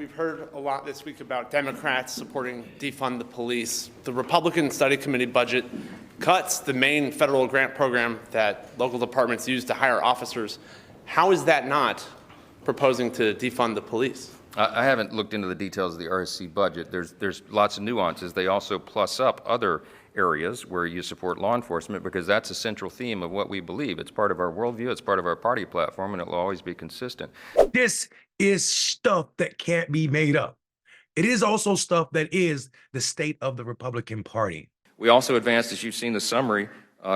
we've heard a lot this week about Democrats supporting defund the police. The Republican Study Committee budget cuts the main federal grant program that local departments use to hire officers. How is that not proposing to defund the police? I haven't looked into the details of the RSC budget. There's lots of nuances. They also plus up other areas where you support law enforcement because that's a central theme of what we believe. It's part of our worldview, it's part of our party platform, and it will always be consistent. This is stuff that can't be made up. It is also stuff that is the state of the Republican Party. We also advanced, as you've seen the summary,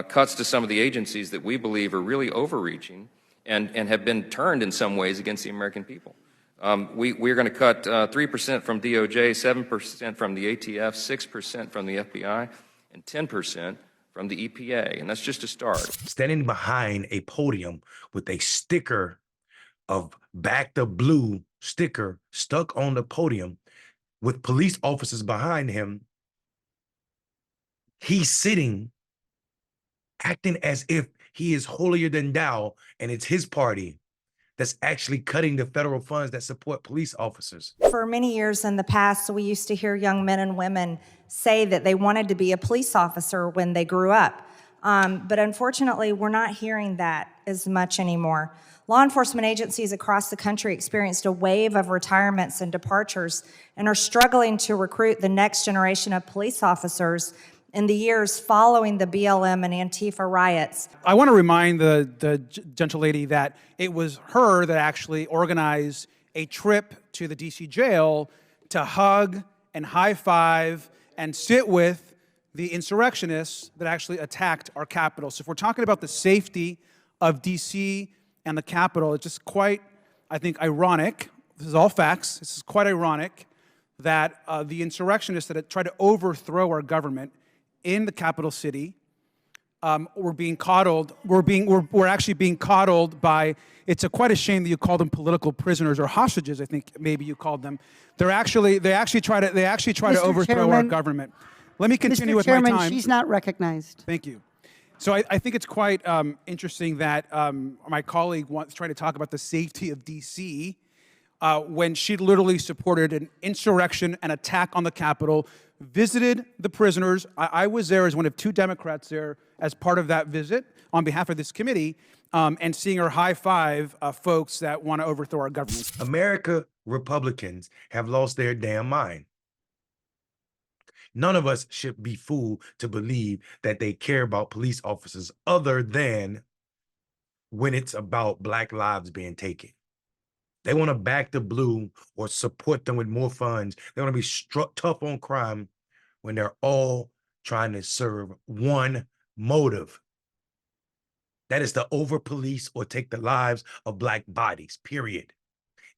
cuts to some of the agencies that we believe are really overreaching and have been turned in some ways against the American people. We're going to cut 3% from DOJ, 7% from the ATF, 6% from the FBI, and 10% from the EPA, and that's just a start. Standing behind a podium with a sticker of "Back the Blue" sticker stuck on the podium with police officers behind him, he's sitting, acting as if he is holier than thou, and it's his party that's actually cutting the federal funds that support police officers. For many years in the past, we used to hear young men and women say that they wanted to be a police officer when they grew up. But unfortunately, we're not hearing that as much anymore. Law enforcement agencies across the country experienced a wave of retirements and departures and are struggling to recruit the next generation of police officers in the years following the BLM and Antifa riots. I want to remind the gentle lady that it was her that actually organized a trip to the DC jail to hug and high five and sit with the insurrectionists that actually attacked our Capitol. So if we're talking about the safety of DC and the Capitol, it's just quite, I think, ironic. This is all facts. This is quite ironic that the insurrectionists that tried to overthrow our government in the capital city were being coddled. We're actually being coddled by. It's quite a shame that you call them political prisoners or hostages. I think maybe you called them. They actually try to overthrow our government. Let me continue with my time. She's not recognized. Thank you. So I think it's quite interesting that my colleague trying to talk about the safety of D.C. When she literally supported an insurrection, an attack on the Capitol, visited the prisoners. I was there as one of two Democrats there as part of that visit on behalf of this committee, and seeing her high five folks that want to overthrow our government. America Republicans have lost their damn mind. None of us should be fooled to believe that they care about police officers other than when it's about Black lives being taken. They want to back the blue or support them with more funds. They want to be tough on crime when they're all trying to serve one motive. That is to over-police or take the lives of Black bodies, period.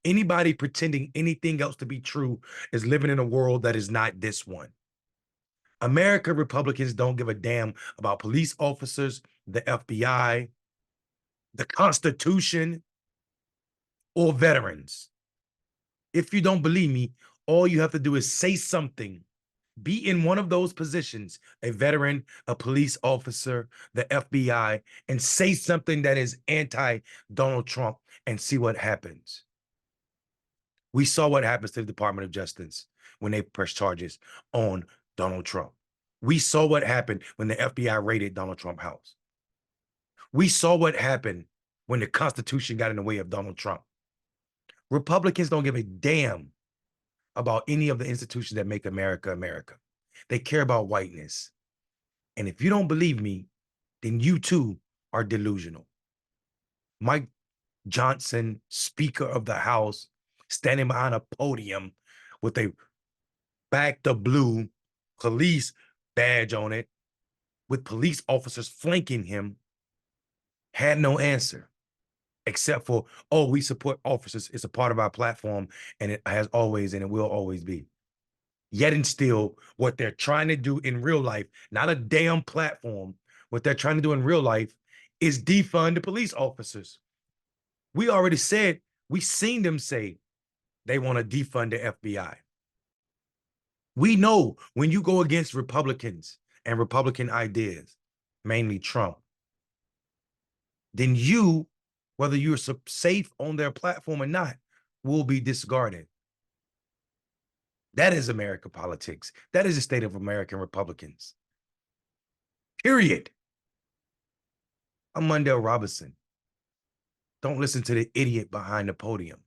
Anybody pretending anything else to be true is living in a world that is not this one. America Republicans don't give a damn about police officers, the FBI, the Constitution, or veterans. If you don't believe me, all you have to do is say something. Be in one of those positions, a veteran, a police officer, the FBI, and say something that is anti-Donald Trump and see what happens. We saw what happens to the Department of Justice when they press charges on Donald Trump. We saw what happened when the FBI raided Donald Trump's house. We saw what happened when the Constitution got in the way of Donald Trump. Republicans don't give a damn about any of the institutions that make America America. They care about whiteness. And if you don't believe me, then you too are delusional. Mike Johnson, Speaker of the House, standing behind a podium with a "Back the Blue" police badge on it, with police officers flanking him, had no answer. Except for, oh, we support officers. It's a part of our platform, and it has always and it will always be. Yet and still, what they're trying to do in real life, not a damn platform, what they're trying to do in real life is defund the police officers. We already said, we seen them say they want to defund the FBI. We know when you go against Republicans and Republican ideas, mainly Trump, then you, whether you're safe on their platform or not, will be discarded. That is America politics. That is the state of American Republicans. Period. I'm Mondale Robinson. Don't listen to the idiot behind the podium.